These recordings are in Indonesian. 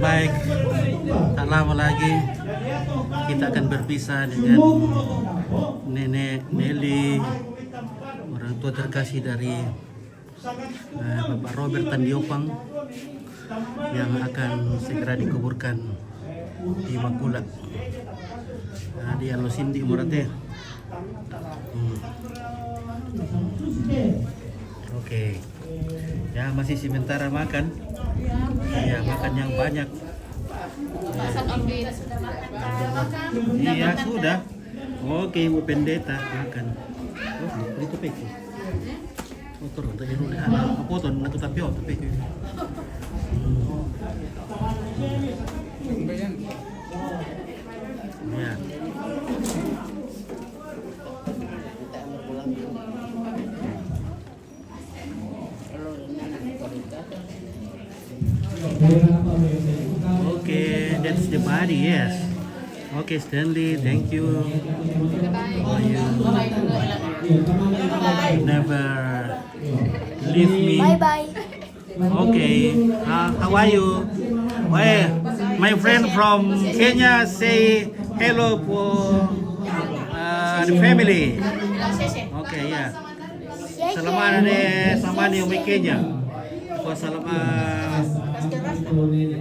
baik, tak lama lagi kita akan berpisah dengan Nenek Nelly, orang tua terkasih dari Bapak Robert Tandiopang yang akan segera dikuburkan di Bakula. Di Alosindi Morate. Oke. Ya, masih sementara makan. Ya, makan yang banyak. Iya, sudah. Oke, Bu Pendeta makan. Oh, itu peki. Motor untuk iru di sana. Apa tuh nak tapi apa peki. Ya. Okay, that's the body, yes. Okay, Stanley, thank you. Oh, you never leave me. Bye bye. Okay, how are you? Well, my friend from Kenya say hello for the family. Okay, yeah. Selamat nih Kenya.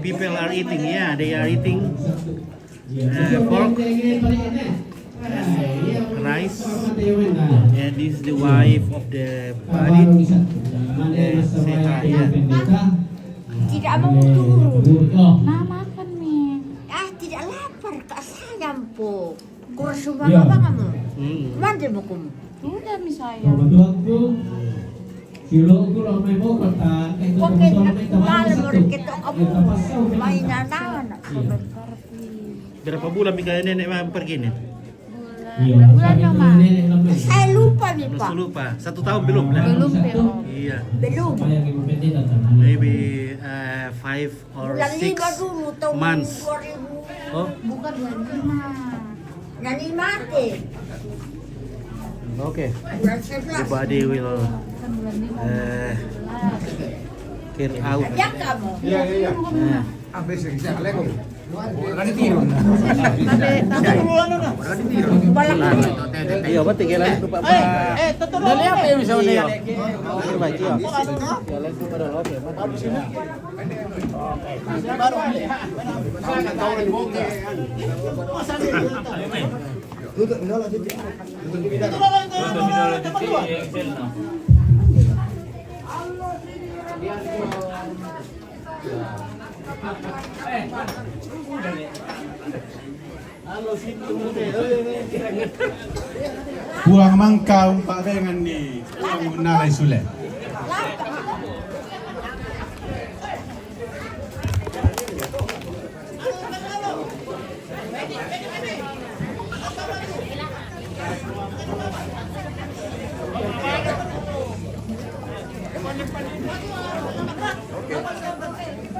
People are eating, yeah, they are eating pork, rice, and this is the wife of the body. Tidak mau turun. Nah, makan nih. Tidak lapar kak sayang po. Kurang sumpah apa kamu? Mandi bukum. Udah misalnya. Oke, kalau kita kamu mainan anak. Berapa bulan Mika nenek pergi nih? Bulan Mama. Saya lupa nih Pak. Masih lupa. 1 tahun belum lah. Belum. Iya. Belum. Maybe 5 or Bulan 6 5 dulu tahun months. 2000. Oh, Bukan bulan 5. Nani mati. okay. Bulan 11. The body will Bukan bulan 5. clear out. Ya kamu. Iya. Nah. Iya, apa tinggalan itu Pak? Dali apa yang bisa udah? Oke, baik ya. Jalan itu pada lo ya, Pak. Tutup minala titik. Buang mangkau Pak dengan ni nalai sule.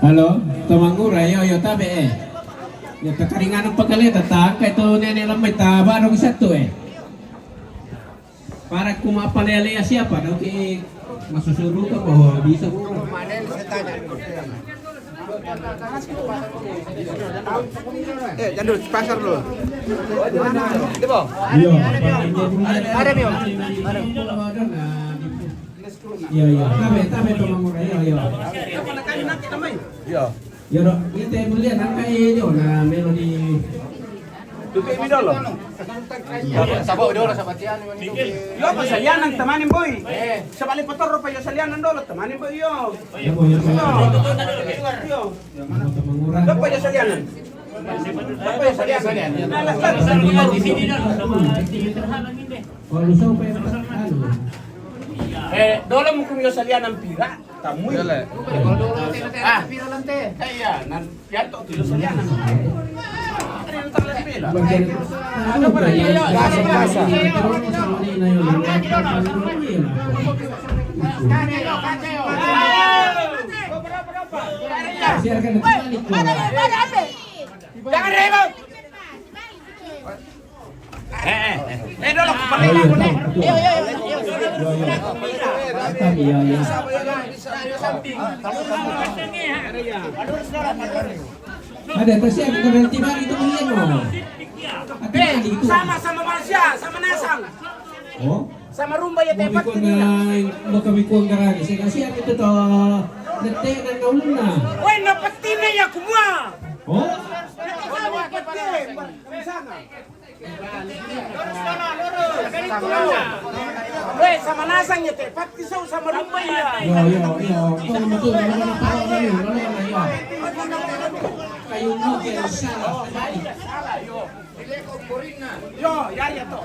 Halo, Tomangura, yo tabe Ya takaringan ng pagkali, tataka ito nenek lamay taba nung isa to Para kumapalaya siapa, daw ki masusuro ka po, bisa mo. Jandul pasar dulu. Di bawah. Iya, Ada Mio. Iya, tabe Tomangura, yo. Iya. Ya, kita melihat angka ini na melodi. Tutup video lo. Sabaw dulu sa batian. Yo pa salianan tamanin boy. Sa bali patorro pa yo salianan dolo tamanin boy yo. Ya, boy, Yo. Tomangura. Dapat pa yo salianan. Dapat pa yo salianan. Di sini dong sama Kalau lusaw pa yung ano. Dolo mo kung yo salianan pira. Tamuy. Pira lang te. Kaya nan yato to yo salianan. Ano yung tala si Bela? Ano pa rin? Gasa. Jangan ribut. Dolo kembali aku nih. Iya. Ada tasya kita nanti balik itu kalian loh. Hati-hati itu. Sama Malaysia, sama Nasang. Oh. Sama rumba ya Mau tepat ikut ini. na makabikuang karagi. Saya kasih itu to nete na naulun na. Weh, napatin ya kumua. Oh. Weh, sama Nasang ya tepat kisau sama rumba ya. Yo. Kau nama tu mana tahu ni? Mana yo. Kayu no ke salah. Yo, ya to.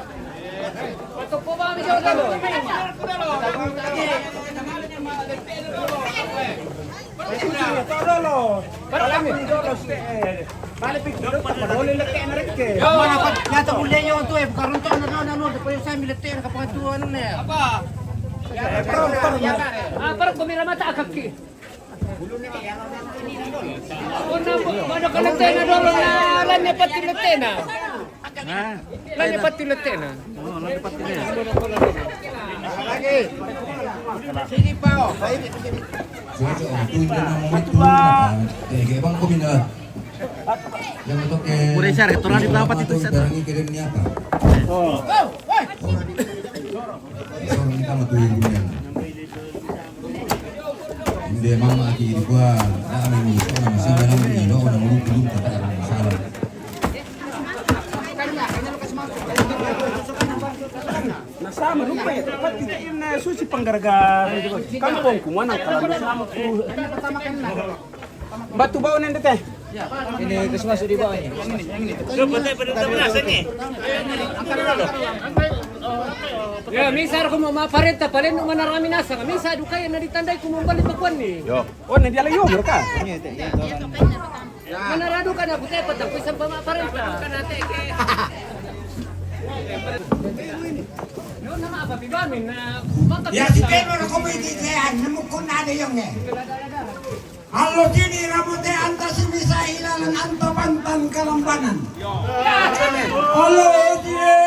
Parang kumira mata akak ki. Mana kalau tena dulu na lanya pati letena. Lanya pati letena. Sini pao. Boleh share, keturunan di dapat itu set. Hindi mama aki di gua amin ni sana masih dalam ni no na mulu belum kata masalah. Nasama rumba ya tepat kita ini susi panggaragara kampung kumana kalau sama ku. Batu bau nanti teh. Ini kesumas di bawah ini. Ya, misal ko mo maparenta palen no manarami nasa. Misa dukay na ditandai ko mo balik pagwan ni. Yo. Oh, nanti ala yo mereka. Manarado ka na ko tay patang pisang pamaparenta. No na mapapibamin na Ya si Pedro na kumitikihan, namukun na na yung eh. Halo kini rambutnya antas bisa hilang anto pantan kelambanan. Halo kini.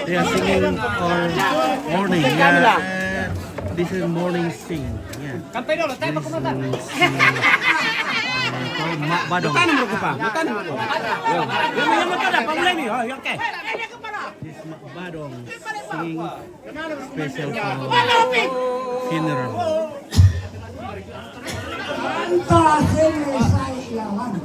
They are singing all morning. Yeah. This is morning sing. Yeah. Kampay dulu, tayo makumata. Mak Badong. This Mak Badong singing special for funeral. Antas ini saya ilawan.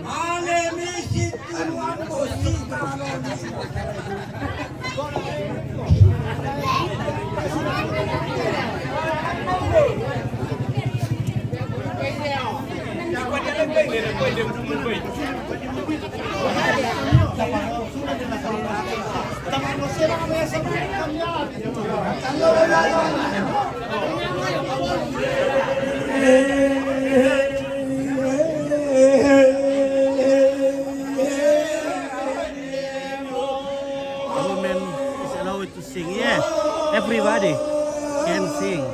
Malemisit turuan ko si Karolina. Women is allowed to sing. Yes, everybody can sing.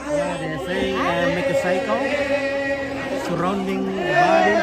Yeah, they say make a cycle surrounding the body.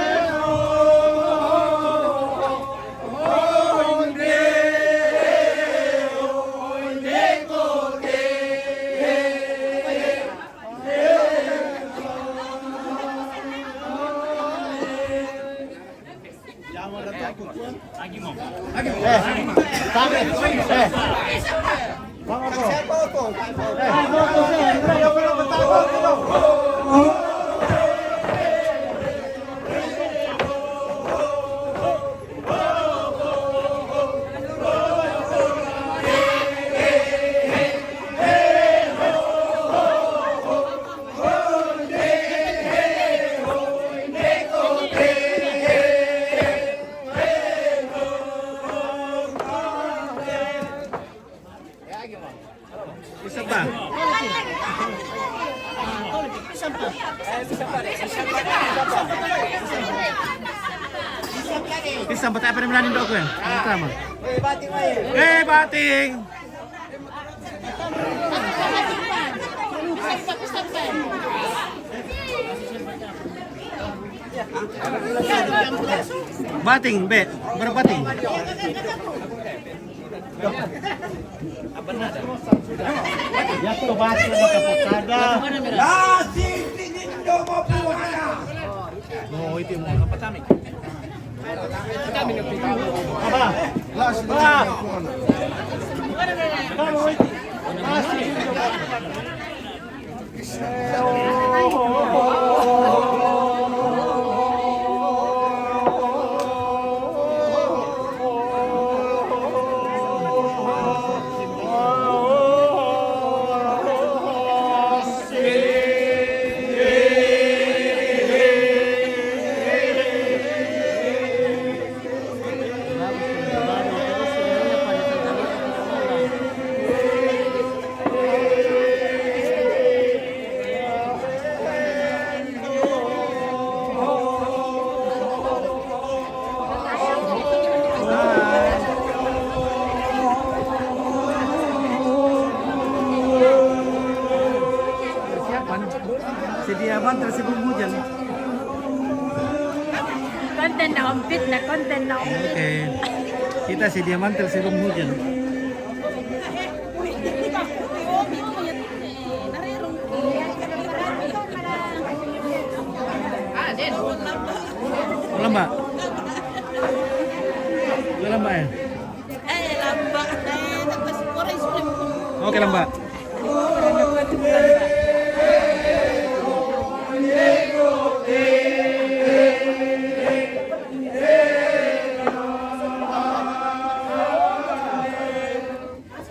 Isa pa. Pisang ba't apa naman doon ko yan? Ano tama? Bating! Bating, bet. Berapa bating? Yato bating na kapusada. Nasi tinindo mo buwana. No, ito yung mga kapatami. Aba, last ba? Sedia bantal sebelum hujan. Konten na umpit na, konten na umpit. Oke. Kita sedia mantel sebelum hujan. Lembak. Lembak ya? Lambak. Tapos orange cream. Oke, lembak.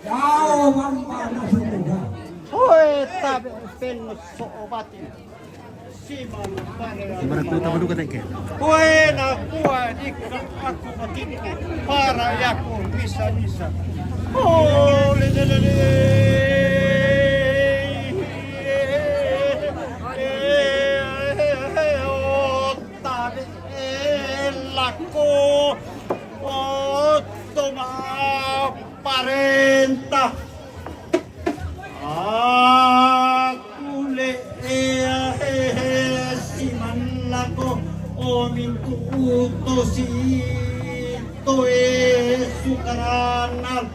Kau mampan na sumuga. Ibarat tuh tamu duka tengke. Buena kuadika aku matinku para yaku bisa. Oh, laku toma parenta aku si manlako o mintu utosi to sukaranal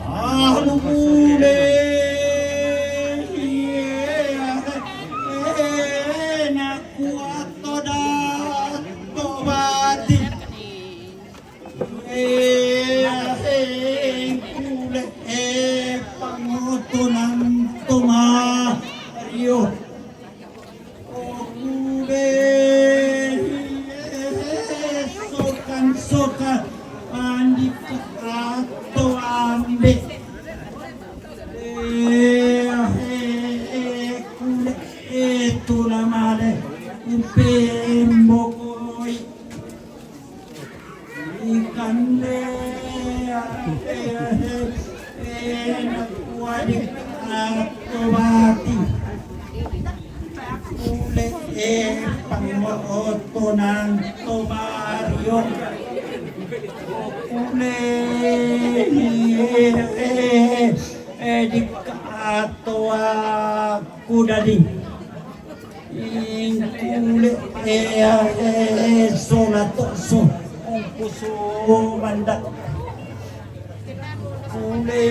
alumule naku atoda tobati wadik atubati ule pangootonan tobaryo ule dik atwa kudading ule solatoso puso mandak ule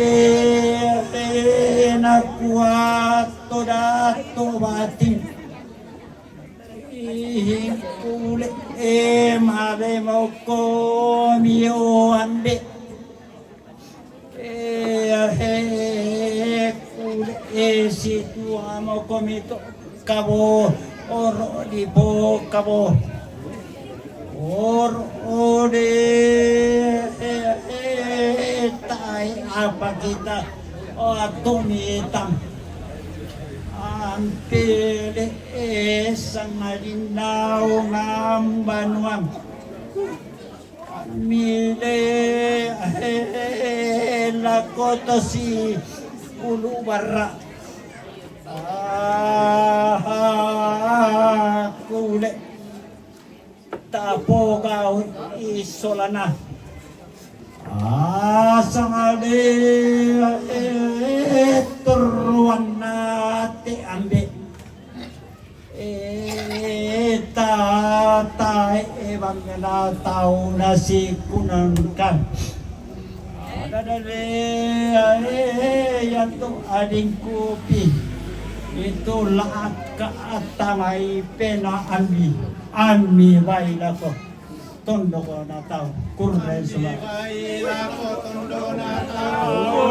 nakuat todato batin ule mare moko mio ande ule si tua moko mito kabo oro di bo kabo ore tai apa kita atomitam ampele sangalinaw ng banwam mile lakoto si ulubara kule tapo kau isolana sangade turuan nate ambe tata ebang na tau nasi kunangkan ada dari yang tu ading kopi itu laat ka atamay pena ami baila ko tondo ko na tao kurre suma baila ko tondo na tao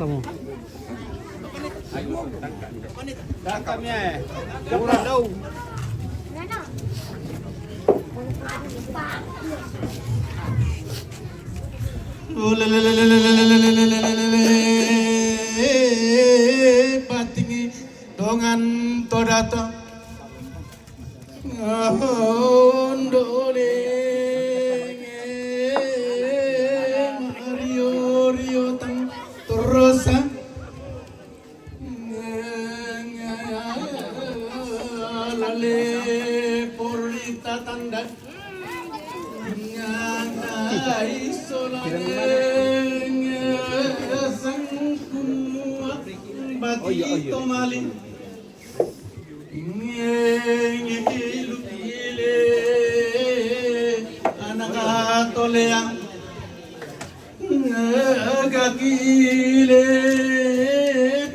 kamu Tangkapnya kurang daw. Patingi dongan todato ndole Mario Rio tang Torosa lale porita tanda nganai solane sangkumua bati tomali ngilutile anakatoleang gagile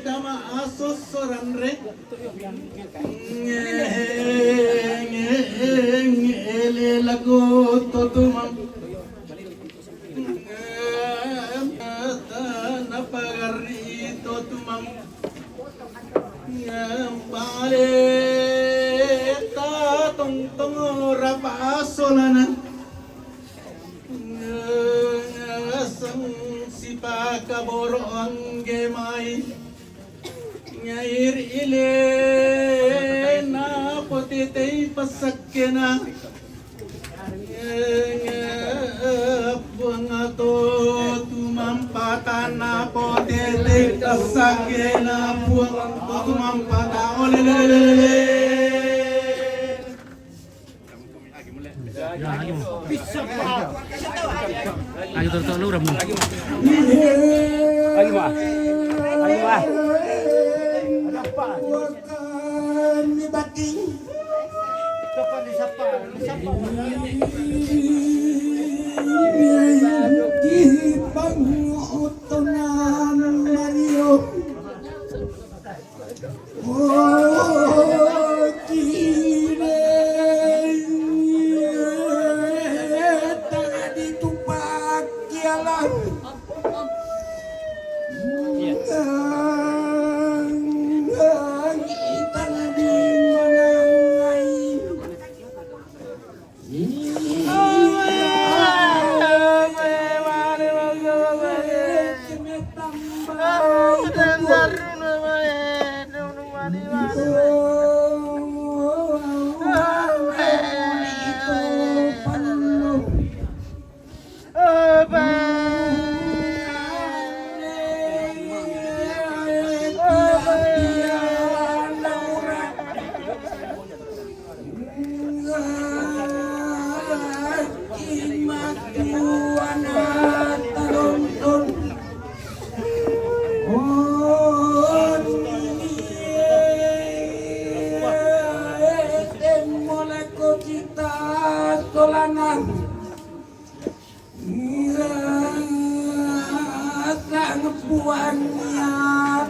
tama asosoran re ngele lago totumam napagari totumam pale ta tong tong rapasolana sang sipakaboro anggemai ngair ile na potitei pasakena buangato tumampatan na potitei pasakena buangato tumampata olelelele ya lagi mau ayo terus lu udah mau Lagi mah. Ada apa? Wakan ni bating Kapan disapa? Disapa. di pangotonan Mario kine tadi tupak kialan kita solanang sang puannya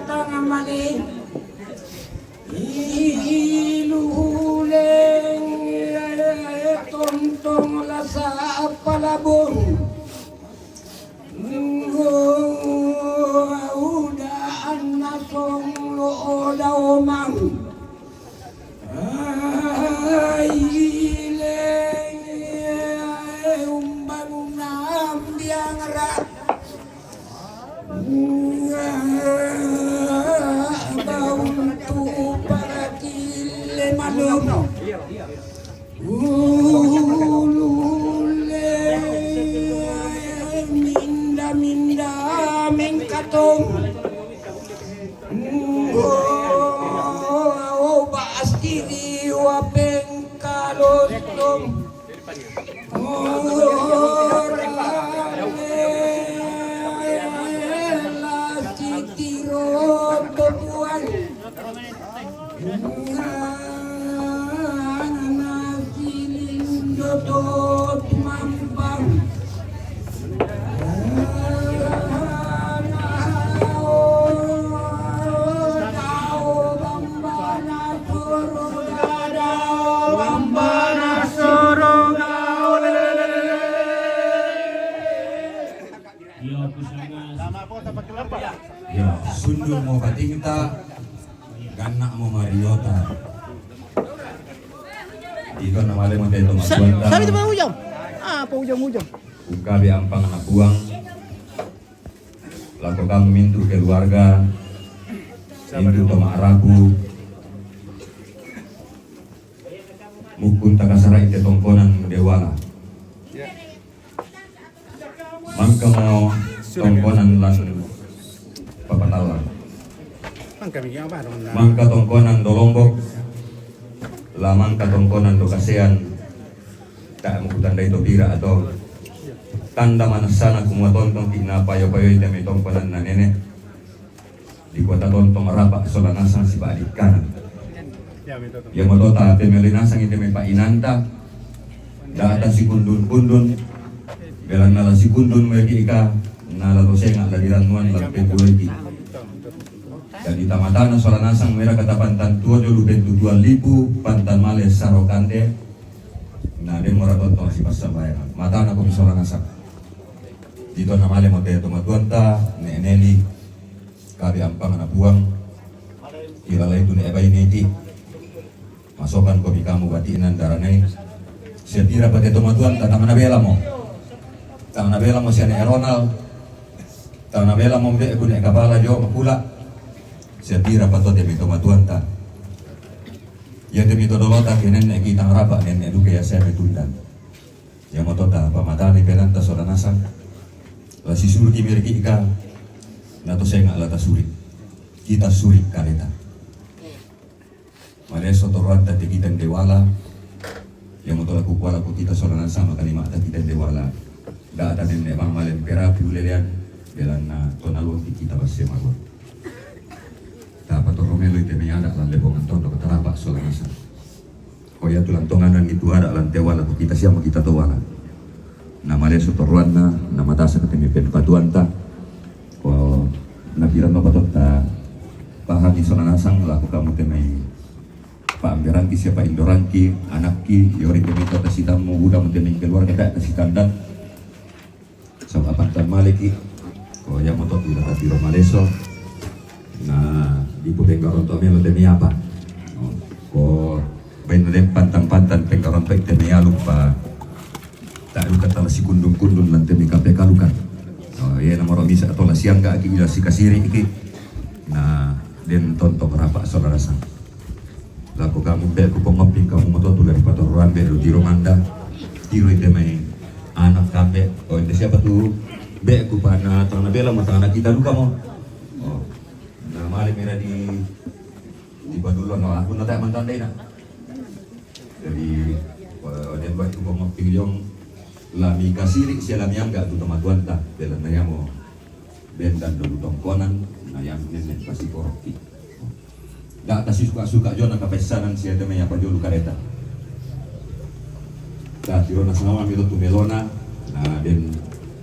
tengah maning iluhuleng tontong lasa palabong udaan nasong loo daomang umbangunam biang rat baun tu para kile malum ulule minda minda mengkatong bastiri wapeng kalostom Ya, sundul mau katingta, ganak mau mariota. Ikaw na mali mo tayo magkwenta. Sabi naman ujam. Apa ujam-ujam? Ukabi ang panganabuang. Laku kang mintu keluarga. Mintu tomaarabu. Mukun takasara ite tongkonan dewala. Mangka mau tongkonan lan papatalan. Mangka tongkonan dolombok. Lamang katongkonan do kasean tak mo tanda ito bira atau tanda manasana kumwa tontong payo-payo ite may tongkonan na nene di kota tontong rapak solanasang si baadik kanan yang matota pemelinasang ite may painanta data si kundun-kundun belang nala si kundun mo ika nala dosenga ladiranmuan lampe buleki dan di tamatana solanasang merah katapantan tua dulu bentu 2.000 pantan males sarokande nah dia mora tontong si pasabayan matana ko solanasang dito na male mo tayo tumatuanta neneli kabi ampang na buang kilala itu ni ebay neti masokan ko bikamu batinan daranay siya tira pati tumatuanta tangan na bela mo siya ni Ronald tangan na bela mo mbe ko ni kapala jo mapula siya tira pa to de mito matuanta ya de mito dolota kenen ne kita ngarapa nen edu kaya saya betundan ya motota pamatani penanta solanasang la si surki mirki ika nato saya nggak lata suri kita suri kareta maleso toranta de kita dewala yang motola kukuala ku kita solanasang makalima ta kita dewala da ada nen emang malen perapi ulelian belan na tonalon kita basema gua dapat Romelo itu menyada lan lebongan tondo keterapak solanasa. Koya tulang tonganan itu ada lan tewala kita siapa kita tawala. Nama le sotorwana nama tasa ketemi pen patuanta. Ko nabiran mapatota pahami solanasang laku kamu temai paamberanki siapa indoranki anakki yori temito tasitamu budak temai keluarga tak tasitandan. Sama pantan maleki. Koya motot ulah hati Romaleso. Nah, di penggaron to melo demi apa? Ko benelem pantan-pantan penggaron pek demi lupa. Tak luka tala si kundung-kundung lan demi KPK lukan. Oh, ya nomor bisa atau siang gak aki si kasiri iki. Nah, den tontok rapak saudara sang. Laku kamu be ku pengopi kamu moto tu dari patoran be di Romanda. Tiro demi anak kambe. Oh, ini siapa tuh? Be ku pana tanah bela mata anak kita luka mo. Oh. Nah, mali mera di Badulon, no aku nanti mantan deh nak. Jadi, dia buat tu ngomong pingjong lami kasiri siya lami yang gak tu teman tuan tak bela naya mo ben dan dulu tongkonan naya nenek kasih koroki. Dak kasih suka-suka jo nak kepesanan siya temen apa jo luka reta. Da tiro na sama mito tumelona na den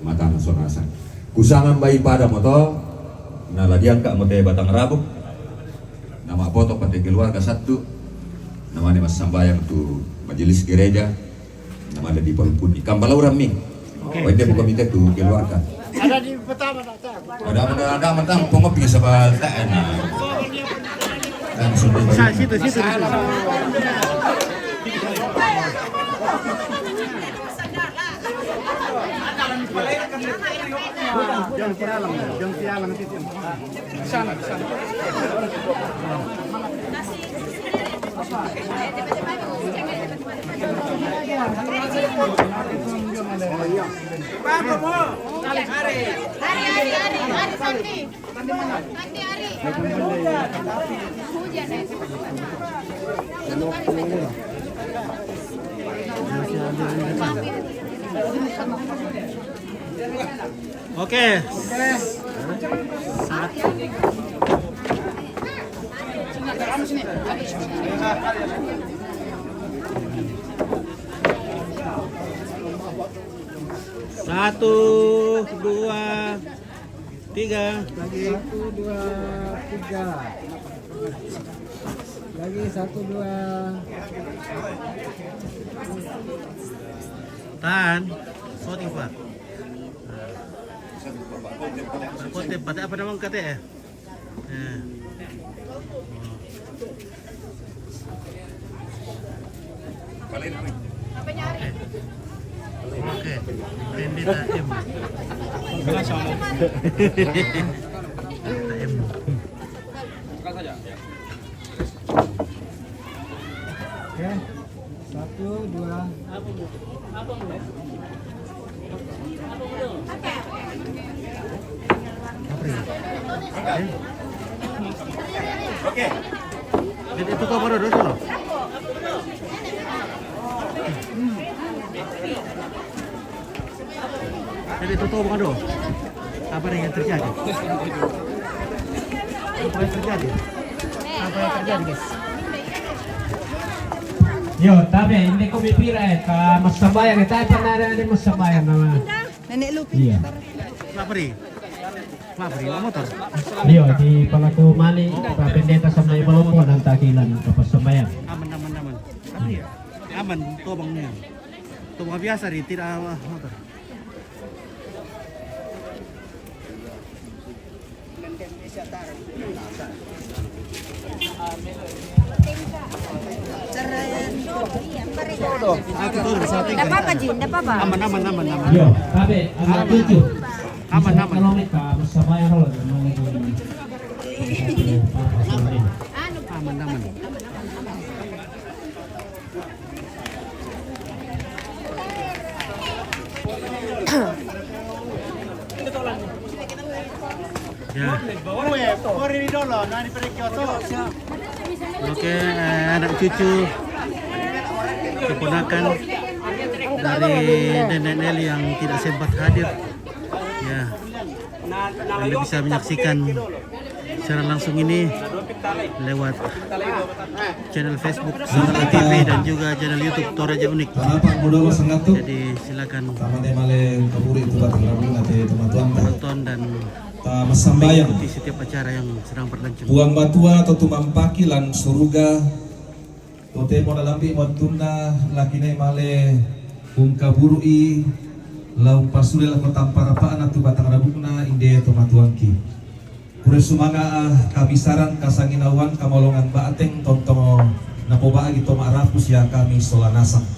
mata na sonasan. Kusangan bayi pada moto na ladian ka mote batang rabuk. Nama foto pada keluarga satu. Nama mas sambayang tu majelis gereja. Nama ada di Palupun. Kambala orang mi. Wede buka minta tu keluarga. Ada di pertama tak? Ada mentang pengopi sebal tak enak. Dan sudah Situ. Jangan ke dalam nanti. Sana. Oke. Satu, dua, tiga. Lagi 1, 2, 3. Lagi 1, 2. Tahan. Sorting Pak. Konten pada apa namanya kata ya? Oke. Pendeta M. Oke. 1, 2. Oke. Jadi itu kau baru dulu. Jadi itu kau baru. Apa yang terjadi? Apa yang terjadi, guys? Yo, tapi hindi ko bipira mas sambayan tayo pa na mas sambayan naman. Nenek Lupi. Iya. Mapri, motor. Yo, di palaku mali pa pendeta sa may balong ng takilan kapag sambayan. Aman. Aman, tobang niya. Tobang biasa rin, tidak motor. Tidak apa-apa, Jin, tidak apa-apa. Aman. Yo, tapi ang tujuh. Aman. Kalau ka mas sambayan ro naman Aman. Ya. Oke, anak cucu keponakan dari Nenek Nelly yang tidak sempat hadir. Ya, Anda bisa menyaksikan secara langsung ini lewat channel Facebook Sangala TV dan juga channel YouTube Toraja Unik. Jadi silakan menonton dan mengikuti setiap acara yang sedang berlangsung. Buang batua atau tumampaki lan suruga tote modalampi montuna lakine male ungka burui lau pasule la kotampara paan atu batang rabukna inde tomatuangki kure sumanga kabisaran kasanginawan kamolongan baateng tontomo napoba gitu marapus ya kami solanasang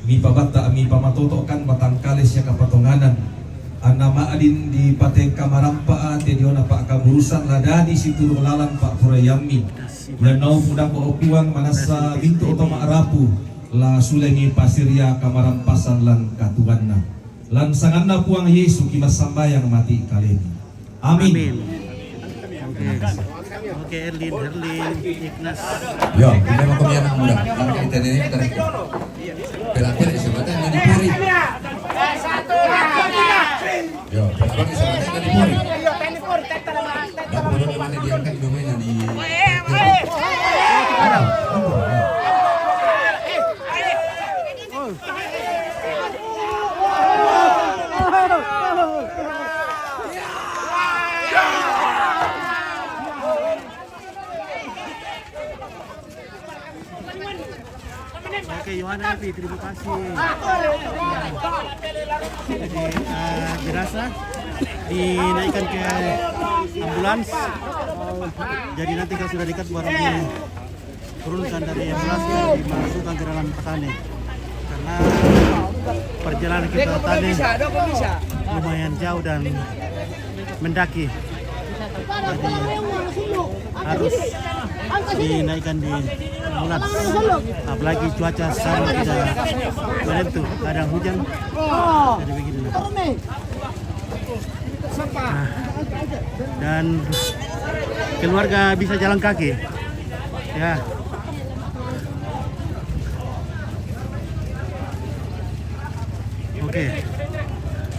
mi pabata mi pamatotokan batang kalis ya kapatonganan anama adin di pate kamarampa tediona pak kaburusan ladani situ lalang pak purayami yanau pudang opuang manasa bintu utama arapu la sulengi pasirya kamarampasan lan katuanna lan sanganna puang Yesu kimas sambayang mati kali ini amin. Oke, Erlin, Ignas. Yo, ini mau kami anak muda. Kami kita ini tarik. Pelatihan disebutnya dari Puri. Yo, pelatihan disebutnya dari Puri. Dan kemudian mana diangkat domainnya di. Oke, Yohana Epi, terima kasih. Jadi jenazah dinaikkan ke ambulans. Jadi nanti kalau sudah dekat baru diturunkan dari ambulans dan dimasukkan ke dalam petani. Karena perjalanan kita ke petani lumayan jauh dan mendaki. Jadi harus dinaikkan di ambulans. Apalagi cuaca sangat tidak menentu, kadang hujan. Jadi begini. Nah, dan keluarga bisa jalan kaki. Ya. Oke.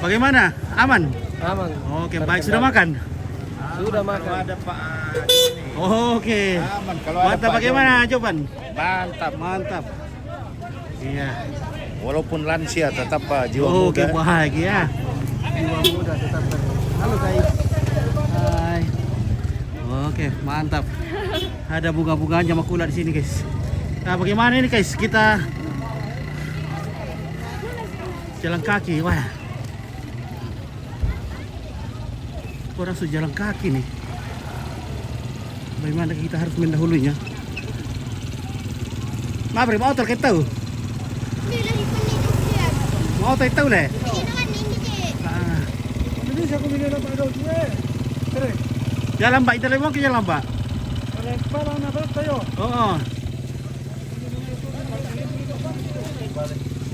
Bagaimana? Aman? Aman. Oke, baik. Sudah makan? Sudah makan. Ada Pak. Oke. Aman kalau Mantap, bagaimana Jovan? Mantap. Mantap. Iya. Walaupun lansia tetap jiwa Oke, muda. bahagia. Jiwa muda tetap Halo guys. Hai. Oke, mantap. Ada bunga-bunganya makula di sini, guys. Nah, bagaimana ini, guys? Kita jalan kaki. Wah. Orang sudah jalan kaki nih. Bagaimana kita harus mendahulunya? Mabri, mau tahu kita tahu? Mau tahu lah. Jalan Mbak, kita lewat ke jalan Mbak. Oh.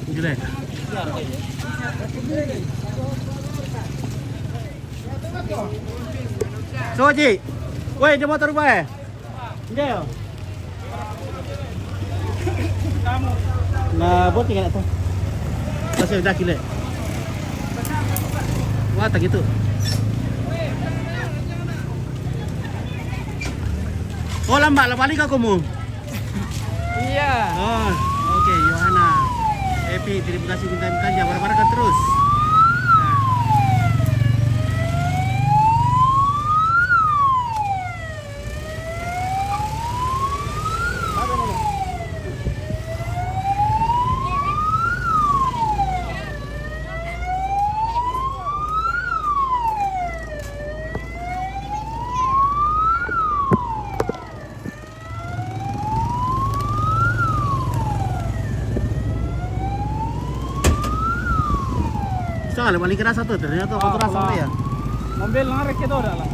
Jelek. So Ji, woi dia motor apa? Dia. Nah, buat tinggal tu. Masih dah kile. Wah, tak gitu. Oh, lambat balik aku mu. Iya. Oh, oke, Yohana. Epi, terima kasih minta-mintanya. Barang-barang terus. Nah. Soalnya paling keras satu, ternyata aku keras sampai ya. Mobil narik itu dah lah.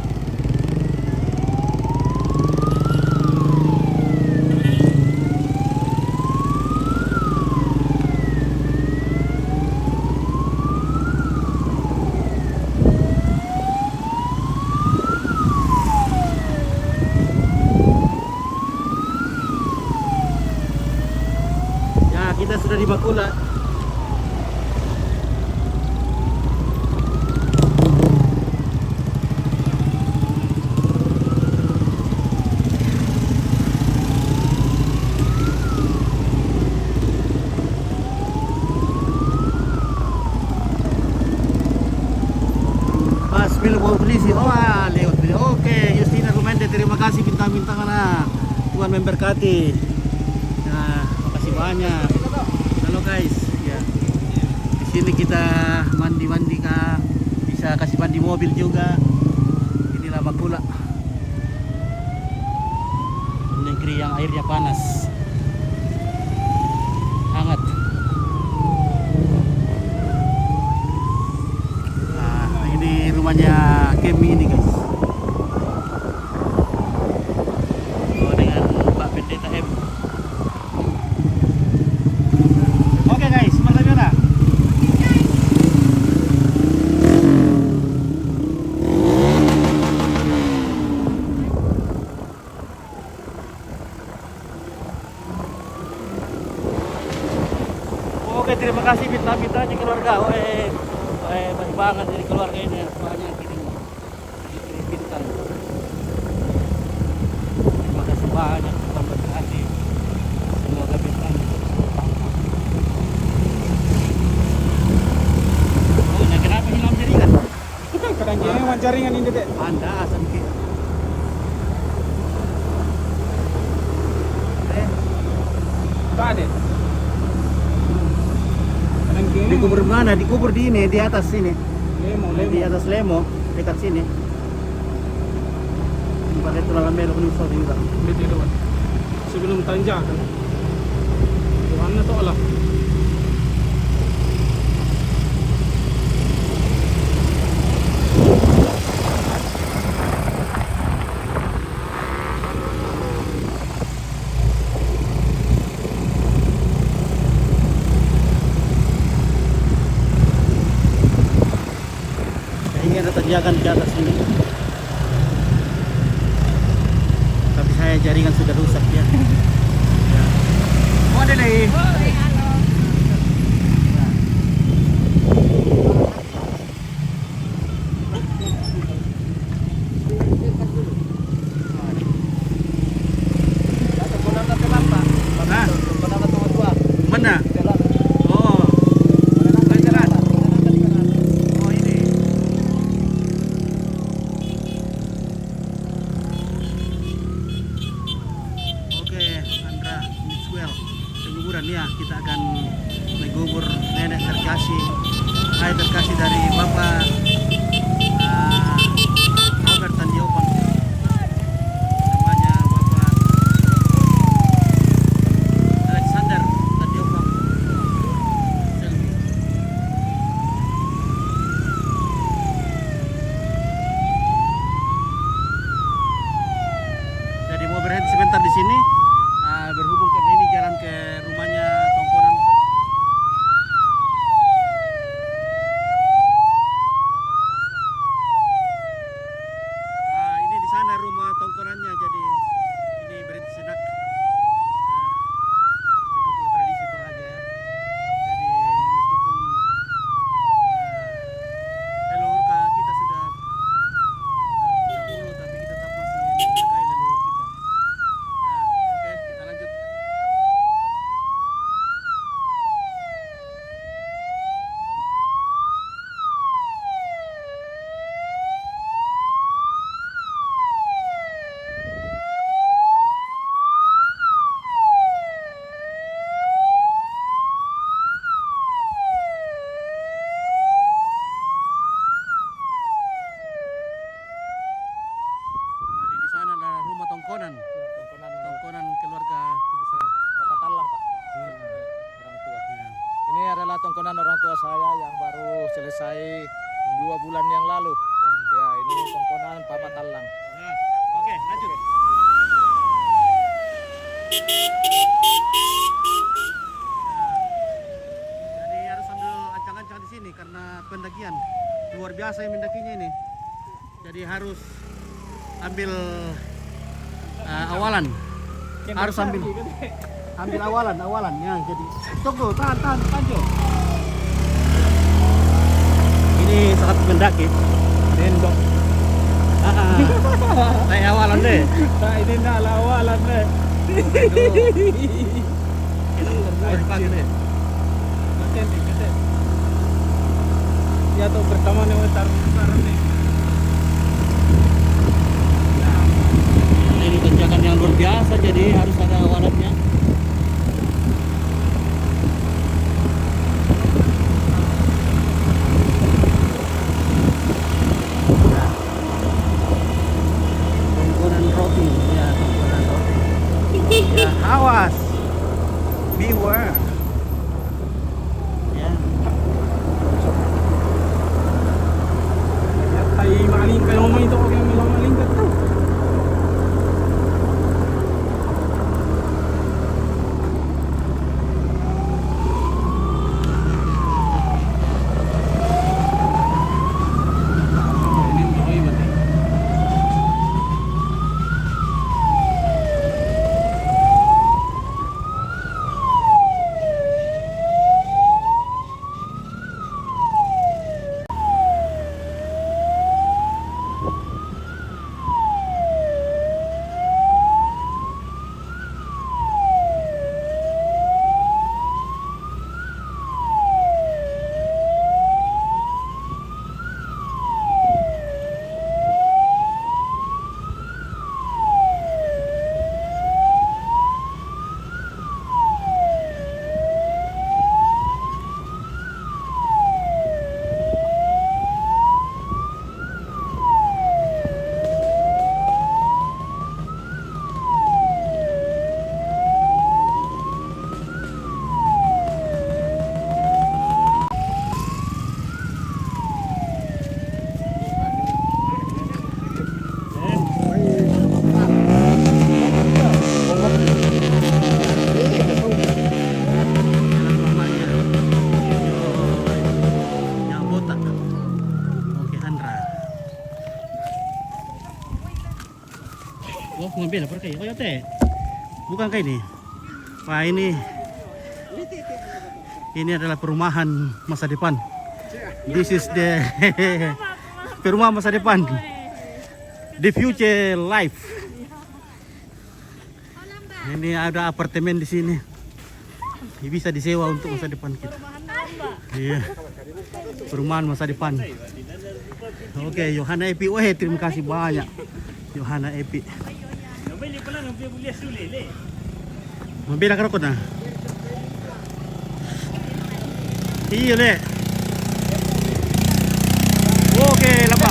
Ya, kita sudah di Bakula. Film polisi, oh lewat video. Oke, Justina Rumende, terima kasih bintang-bintang anak. Tuhan memberkati. Nah, makasih banyak. Halo guys, ya. Di sini kita mandi-mandi kah, bisa kasih mandi mobil juga. Inilah Bakula, negeri yang airnya panas, hangat. Rumahnya Kemi ini guys. Oh, dengan Pak Pendeta M. Oke guys, mantap ya. Oke, terima kasih bintang-bintangnya keluarga. Banyak banget dari keluarga ini, banyak kirim bintang. Terima kasih banyak, Tuhan berkati. Semoga bintang. Oh, nah kenapa hilang jaringan? Kadang jaringan jaringan ini deh. Anda asam ke. Tak ada. Dikubur mana? Dikubur di ini, di atas sini. Di atas Lemo, dekat sini. Tempat itu lalang belok ni so juga. Betul dekat. Sebelum tanjakan. Mana tu lah. Ini ada tanjakan di atas sini. Tapi saya jaringan sudah rusak ya. Ya. Oh, ada nih. Mana? Oh. Jalan. Oh, ini. Oke, Andra, Mixwell. Penguburan ya, kita akan mengubur nenek terkasih. Terkasih dari Bapak Robert Tandiopang. Namanya Bapak Alexander Tandiopang. Jadi mau berhenti sebentar di sini, berhubung karena ini jalan ke rumahnya Tongkonan. Ini di sana rumah Tongkonannya, jadi ini berhenti senak. Itu tradisi Toraja ya. Jadi meskipun leluhur kita sudah dahulu, tapi kita tetap masih menghargai leluhur kita. Ya, oke, kita lanjut. Jadi di sana adalah rumah Tongkonan. Tongkonan keluarga besar. Bapak Talang, Pak. Orang tua. Ini adalah tongkonan orang tua saya yang baru selesai 2 bulan yang lalu. Ya, ini tongkonan Papa Talang. Ya, oke, lanjut. Jadi harus sambil ancang-ancang di sini karena pendakian luar biasa yang mendakinya ini. Jadi harus ambil awalan. Harus ambil awalan ya. Jadi tunggu, tahan Jo. Ini sangat mendaki. Dendok. Saya awalan deh. Nah, ini nak awalan deh. Keten. Ya tuh pertama nih taruh nih. Ini tanjakan yang luar biasa, jadi harus ada awalannya. Tongkonan roti, ya tongkonan roti. Ya, awas, beware. Ya. Mambela per kayo. Kaya te. Bukan kayak ini. Wah ini adalah perumahan masa depan. This is the perumahan masa depan. The future life. Ini ada apartemen di sini. Bisa disewa untuk masa depan kita. Iya. Perumahan masa depan. Oke, Yohana Epi. Wah, terima kasih banyak. Yohana Epi. Mambela ka na. Iya, Le. Oke, laba.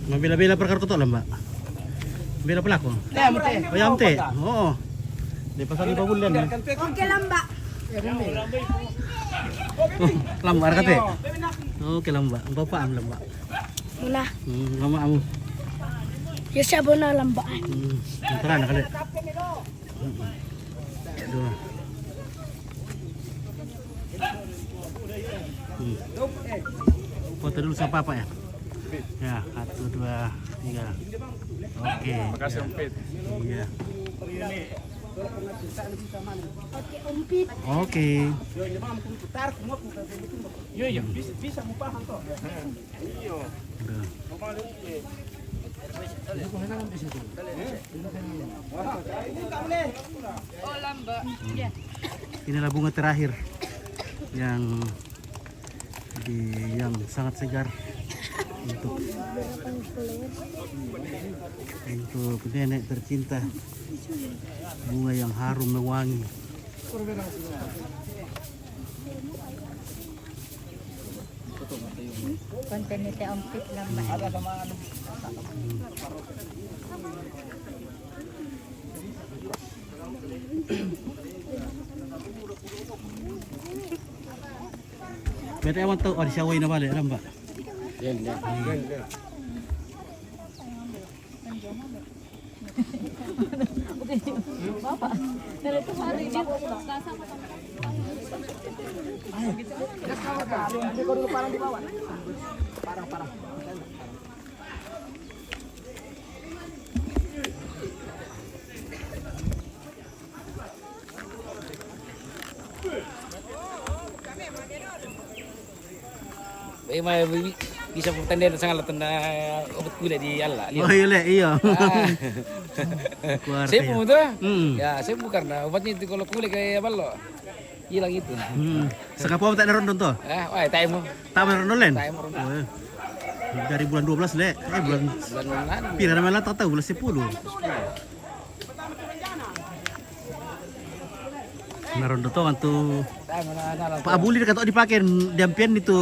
Mambela-bela perkara to lang ba? Bela pala ko. Oh, yamte. Oo. Di pasal 5 bulan. Oke lamba. Lambar ka te. Oke lamba. Ang bapa am lamba. Muna. Mama amo. Ya siya na lamba. Tara na kali. Dua. Foto dulu sama papa ya. Ya, 1 2 3. Oke. Makasih Om Pit. Iya. Oke, umpit. Oke. Iya, bisa mo paham to. Udah. Inilah bunga terakhir yang sangat segar untuk nenek tercinta, bunga yang harum mewangi. Konten itu ompit lamba. Bete awan tahu di saway na balik, alam ba? Bisa pertandingan sangat tanda obat kulit di Allah. Oh iya, iya. Saya pun tuh, ya saya bukan karena obatnya itu kalau kulit kayak ballo hilang itu. Sekapo tak naron to? Wah, tayo mo. Tama naron len. Tayo mo ron. Dari bulan 12 le. Bulan pira naman lang tahu bulan 10. Naron to antu Pak Abuli dekat dipakai dampian itu.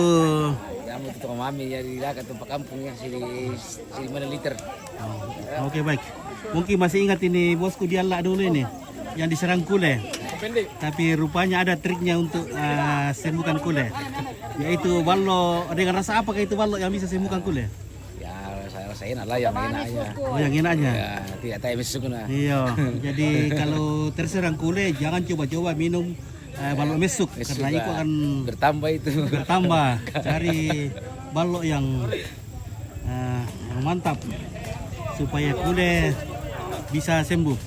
Kamu itu mami ya di dekat tempat kampung yang sini mana liter. Oke, baik. Mungkin masih ingat ini bosku Dialla dulu ini yang diserang kule. Tapi rupanya ada triknya untuk sembuhkan kule. Yaitu ballo dengan rasa apa itu ballo yang bisa sembuhkan kule? Ya saya rasain lah yang enaknya. Oh, yang enaknya. Ya, tidak tahu mesukna. Iya. Jadi kalau terserang kule jangan coba-coba minum balok mesuk karena itu akan bertambah itu. Bertambah. Cari balok yang mantap supaya kule bisa sembuh.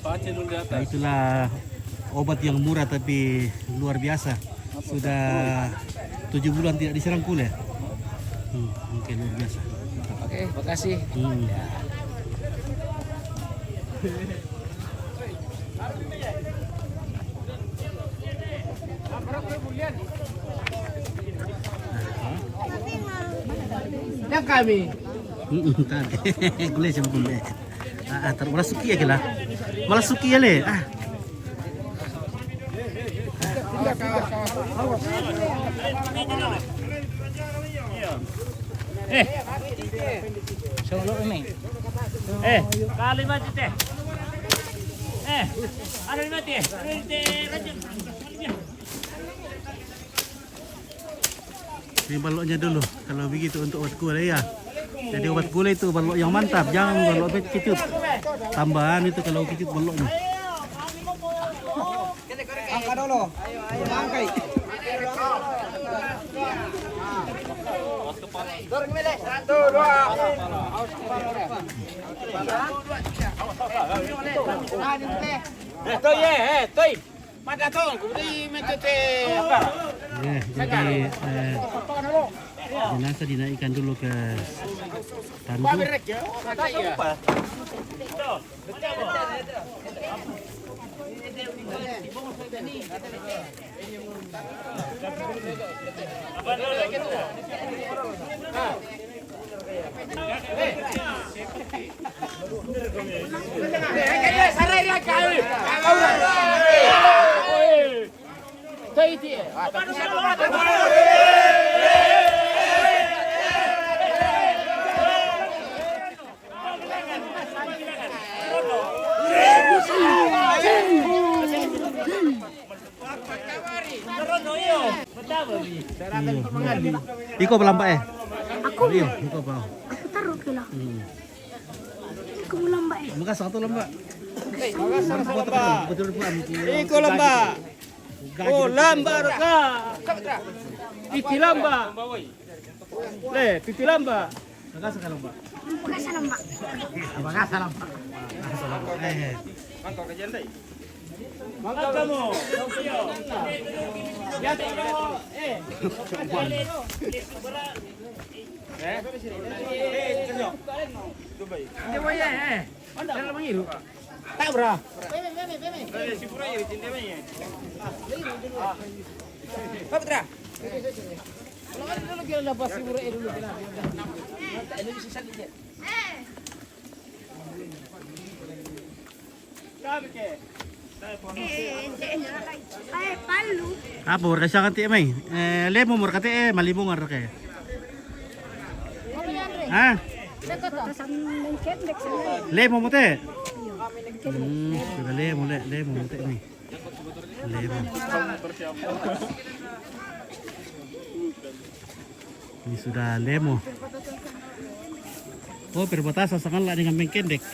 Nah, itulah obat yang murah tapi luar biasa. Sudah 7 bulan tidak diserang kule. Oke, luar biasa. Oke, makasih. Ya. Yang kami. Gulay siya magulay. Malah suki ya kila. Malah suki ya le. Solo ini. Kali mati teh. Ada di mati. Ini baloknya dulu. Kalau begitu untuk obat gula ya. Jadi obat gula itu balok yang mantap. Jangan balok kecut. tambahan itu kalau kikit belum nih. Angka dulu. Angkai. Dorong mele. 1, 2. Toy. Pada tong, kubri metete apa? Jadi jenazah dinaikkan dulu ke tandu. Iko belampak ya? Aku Iya, iko bang. aku taruh ke lah. Aku mau lambat Maka satu lembak. Betul Iko lamba. Oh, lamba ka. Titi lamba. Titi lamba. Maka sekali lembak. Bukan salah mbak. Maka salam pak. Mangkok aja ndai. Mangkok kamu. Ya Tak bra. Apa tra? Kalau ada dulu kira lepas si murah dulu kira. Ini bisa sakit dia. Sabe ke? Palu. Apa berkasih kanti mai? Lemo berkati malimu ngarke. Ah, lemo mote. Sudah lemo mote nih. Lemo. Ini sudah lemo. Oh, perbatasan sangatlah dengan Mengkendek.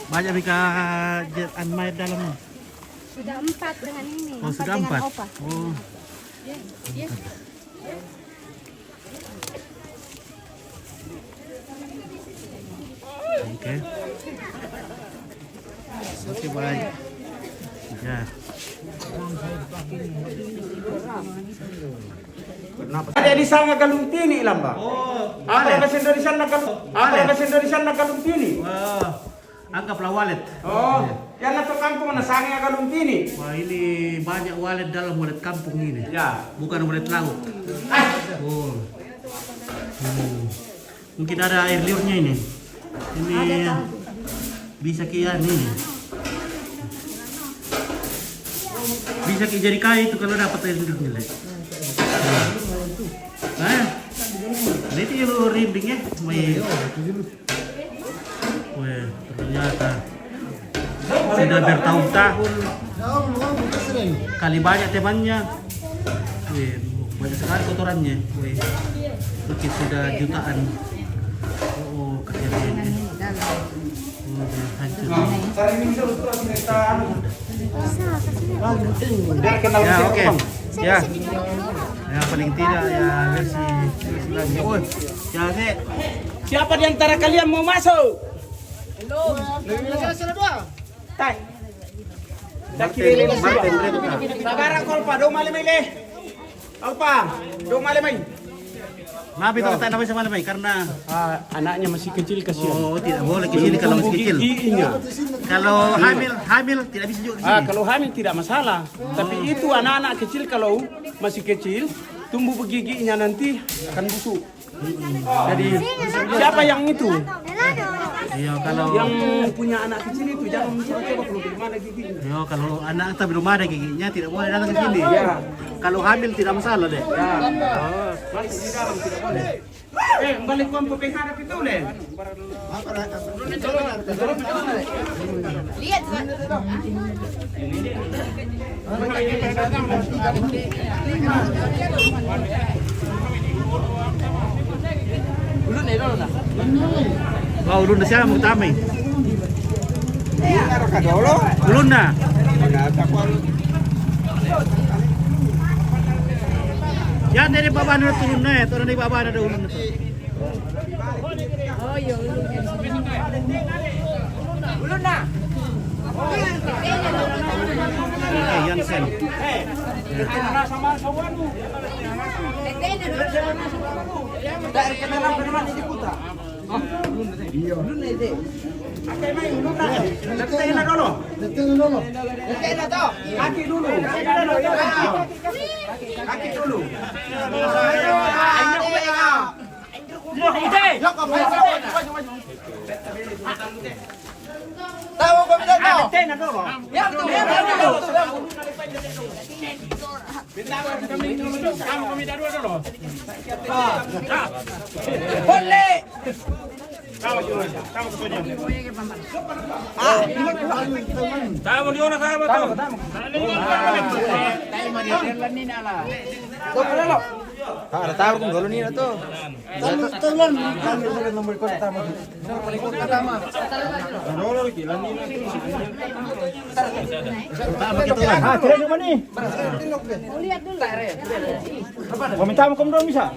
Banyak mereka main dalam. Sudah 4 dengan ini. Oh, sudah 4. Oh. Oke. Oke, baik. Ya. Ada di sana Galuntini lamba. Oh, Ada mesin dari sana Galuntini. wah. Anggaplah walet. Oh, yang atau kampung na sange Galuntini. Wah, ini banyak walet dalam walet kampung ini. Ya. Bukan walet laut. Oh. Mungkin ada air liurnya ini. Ini bisa kian ini. Bisa jadi kaya itu kalau dapat air liurnya. Nah, ini lu rinding ya. Wah, ternyata sudah bertahun-tahun. Kali banyak temannya. Wih, banyak sekali kotorannya. Wih, mungkin sudah jutaan. Oh, kejadian ini. Oh, hancur. Ya, oke. Ya. Yang paling tidak ya versi lagi. Oh, ya, Siapa di antara kalian mau masuk? Tai. Martin Renta. Sekarang kolpa dong malam ini. Alpa, dong malam ini. Maaf itu kata namanya sama namanya karena Anaknya masih kecil kasihan. oh tidak boleh ke sini kalau masih kecil. Giginya. Kalau hamil tidak bisa juga ke sini. Kalau hamil tidak masalah. Tapi itu anak-anak kecil kalau masih kecil tumbuh giginya nanti akan busuk. Jadi siapa yang itu? Iya kalau Yang punya anak kecil itu jangan coba kalau belum ada giginya. yo kalau anak kita belum ada giginya tidak boleh datang ke sini. Ya. Kalau hamil tidak masalah deh. Ya. Masih di dalam tidak boleh. balik ko ang pagkaharap ito ulit. Lihat. Oh, ulun na siya, magtamay. Ulun na. Yan, dari baba na tulun na eh. Ito na baba na ulun na to. Ulun na. Okay, yan sen. Dari ka na lang naman hindi puta. Ulun na ide. Akay may ulun na. Latay na dolo. Latay na to. Kaki dulu. Kaki dulu. Tahu kami dah tahu. Latay na dolo. Kamu kami dah dua dulu. Boleh. Kamu ketujuh. Tahu dia orang tahu tu. Ada tahu pun kalau ni tu. Tahu nombor kau pertama. Nombor kau pertama. Nombor kilo ni. Kira ni mana ni? Lihat dulu. Kau minta aku dong bisa.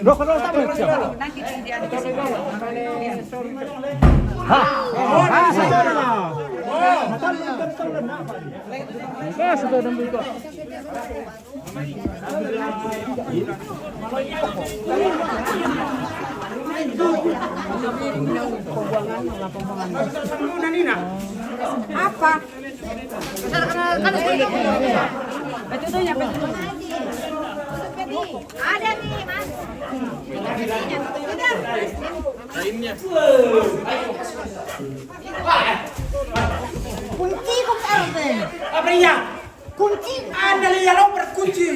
Dok kalau tak siapa? Nanti dia ada sudah nombor kau. apa? Ada nih, Mas. Kunci kok taruh. Apa ini? Kunci. Anda lihat lo berkunci.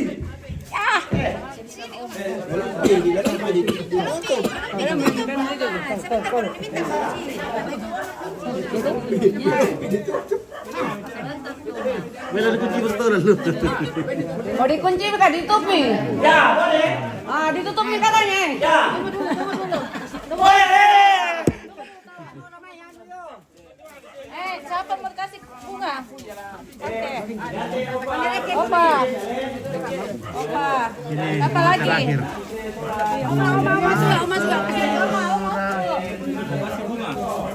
Wala kunci betul lu. Oh, dikunci bukan ditutupi. Ya, boleh. Ah, ditutupi katanya. Ya. Tunggu. Siapa mau kasih bunga? Opa. Ini Apa lagi? terakhir. Oma juga.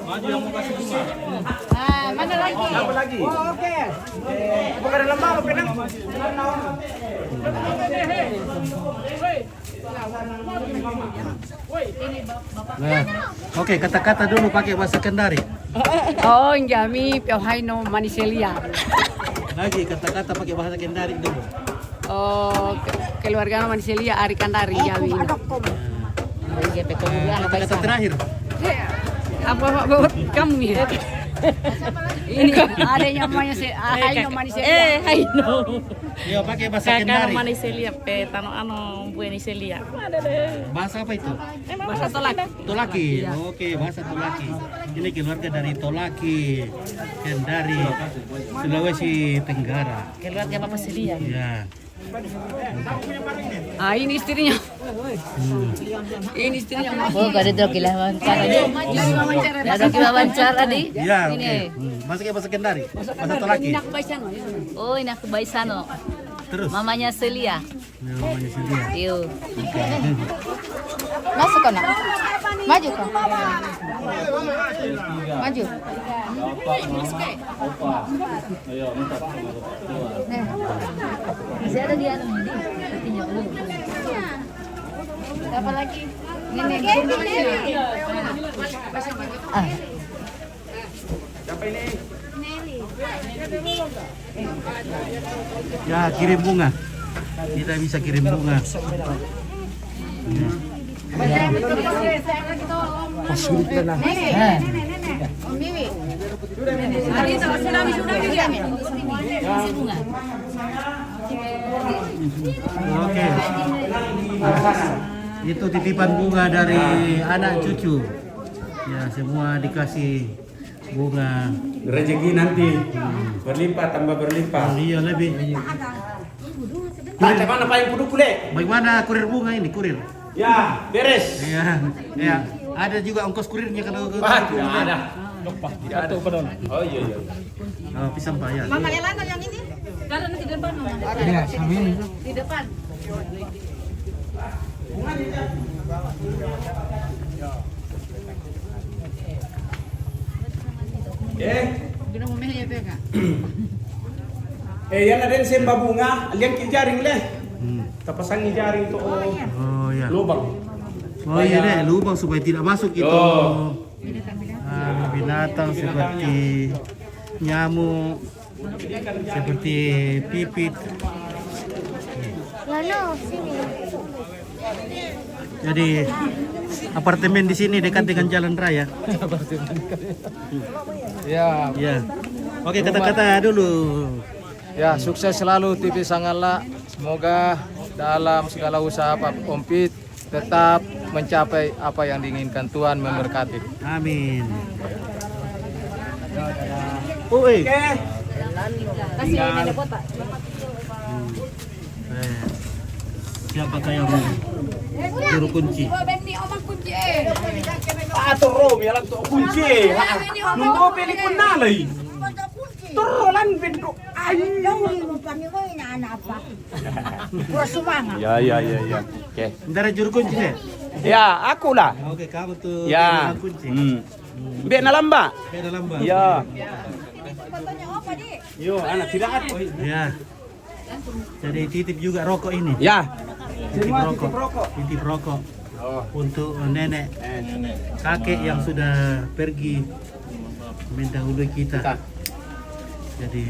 Maju yang mau kasih bunga. Nah, mana lagi? Apa lagi? Oh, oke. Bukan dalam mau penang. Nah, oke, kata-kata dulu pakai bahasa Kendari. Oh, jami piohaino maniselia. Lagi kata-kata pakai bahasa Kendari dulu. Oh, keluarga maniselia ari kandari jami. Kata-kata terakhir. Apa buat kamu ya? Ini ada yang namanya Haino maniselia. Haino. Yo, pakai bahasa Kendari. maniselia petano bueniselia. Bahasa apa itu? Bahasa tolak. Tolaki. Oke, bahasa Tolaki. Ini keluarga dari Tolaki, Kendari, Sulawesi Tenggara. Keluarga Bapak Selia. Ya. Ah, ini istrinya. Ini istrinya. Oh, gak ada terkilah wawancara deh. Ada terkilah wawancara deh. Ya, oke. Masuknya bahasa Kendari. Bahasa Tolaki. Oh, ini aku Baisano. Terus. Mamanya Celia. Ya, namanya Cynthia. Iyo. Masuk kau nak? Maju kau. Maju. Masih ada dia nanti. Apa lagi? Nenek. Ah. Ya, kirim bunga. Kita bisa kirim bunga. Oke. Itu titipan bunga dari anak cucu. Ya, semua dikasih bunga. Rezeki nanti berlimpah tambah berlimpah. Iya lebih. Pak, mana Pak yang kudu kulit? Bagaimana kurir bunga ini, kurir? Ya, beres. Iya, ya. Ada juga ongkos kurirnya kalau Pak, tidak ada. Tidak ada. Oh iya iya. Oh, pisang Pak ya. Mama Elana yang ini? Ada di depan, Mama. Iya, sambil. Di depan. Gina mo may hayate ka. Yan na din simba bunga. Aliang kijaring leh. Tapasang jaring to Oh ya. lubang. Oh iya deh, lubang supaya tidak masuk itu binatang seperti nyamuk, seperti pipit. Jadi apartemen di sini dekat dengan jalan raya. Ya, Ya. Oke, kata-kata dulu. ya sukses selalu TV Sangala. Semoga dalam segala usaha Pak Ompit tetap mencapai apa yang diinginkan. Tuhan memberkati. Amin. Oh, Kasih nenek botak. Siapakah yang juru kunci? Ato rom ya lang to kunci. Nunggu pili pun nalay. Turulan pintu. Ya. Oke. Bentar juru kunci deh. Ya, aku lah. Oke, kamu tuh Ya. juru kunci. Bek na lamba. Beda lambang. Ya. Yo, anak tidak ada. Ya. Jadi titip juga rokok ini. Ya. Titip rokok. Titip rokok. Untuk nenek, kakek yang sudah pergi mendahului kita. Jadi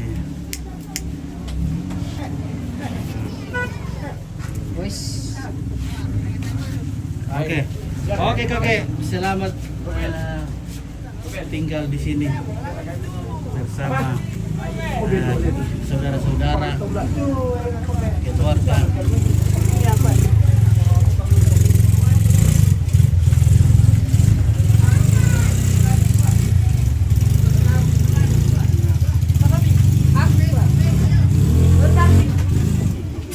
Oke kakek, selamat tinggal di sini bersama saudara-saudara, keluarga.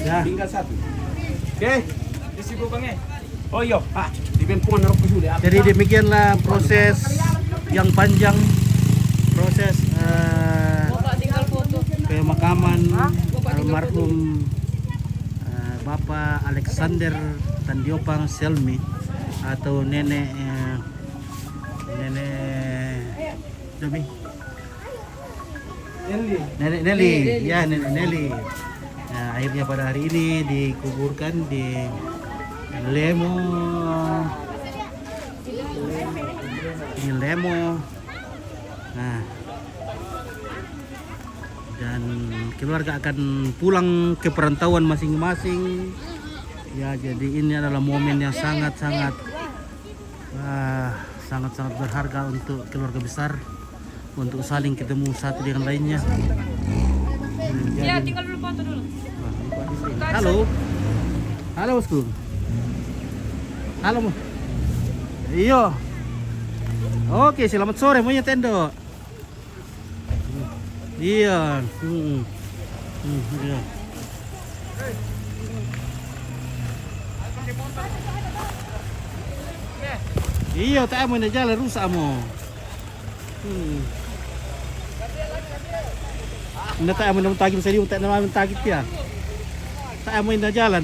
Ya. Tinggal satu. Oke. Disibu Bang. Oh iya, dipempungan rokok dulu ya. Jadi demikianlah proses yang panjang, proses pemakaman almarhum Bapak Alexander Tandiopang Selmi atau nenek Nenek Nelly, ya Nenek Nelly. Nah, akhirnya pada hari ini dikuburkan di Lemo. Nah, dan keluarga akan pulang ke perantauan masing-masing. Ya, jadi ini adalah momen yang sangat-sangat berharga untuk keluarga besar, untuk saling ketemu satu dengan lainnya. Ya, tinggal dulu foto dulu. Halo. Halo, Bosku. Halo. Iya. Oke, selamat sore monyet Tendo. Iya. Iya. Iya, tak mau jalan rusak mo. Nda tak mau tagih saya tak mau tagih dia. Tak mau jalan,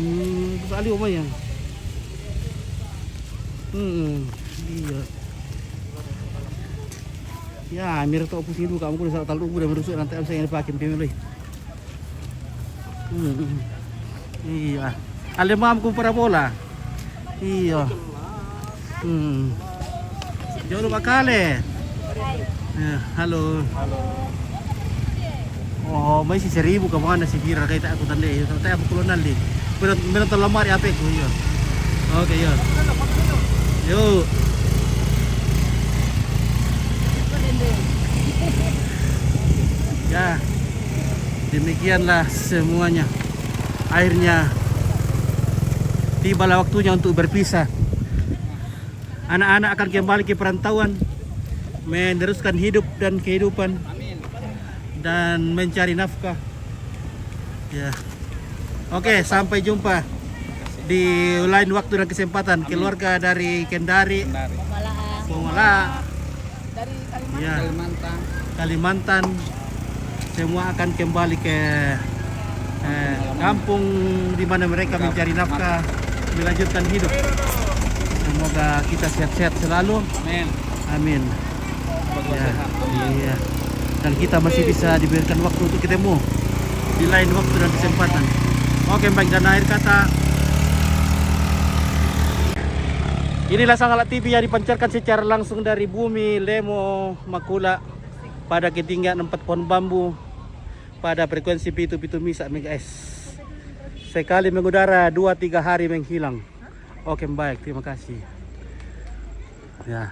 ali umay yan. Iya. Ya, mir to pusing dulu kamu kudu talu udah merusuk nanti am saya dipakai pemilih. Iya. Ale mam ko para bola. Iya. Jauh lupa kali. Halo. Oh, may si 1,000 ka mga nasi bira kay ta ako tanda. Tayo ako kulunan di. Pero meron lamari apek ko yun. Okay, yun. Yo. Ya. Demikianlah semuanya. akhirnya tibalah waktunya untuk berpisah. Anak-anak akan kembali ke perantauan, meneruskan hidup dan kehidupan, dan mencari nafkah. Ya. Oke, sampai jumpa di lain waktu dan kesempatan. Keluarga dari Kendari, Pemala, dari Kalimantan, semua akan kembali ke kampung di mana mereka mencari nafkah, melanjutkan hidup. Semoga kita sehat-sehat selalu. Amin. Ya, iya. Dan kita masih bisa diberikan waktu untuk ketemu di lain waktu dan kesempatan. Oke, baik, dan akhir kata, inilah Sangalak TV yang dipancarkan secara langsung dari bumi Lemo Makula pada ketinggian 4 pohon bambu pada frekuensi Pitu Misa MHz. Sekali mengudara 2-3 hari menghilang. Oke, baik, terima kasih. Ya.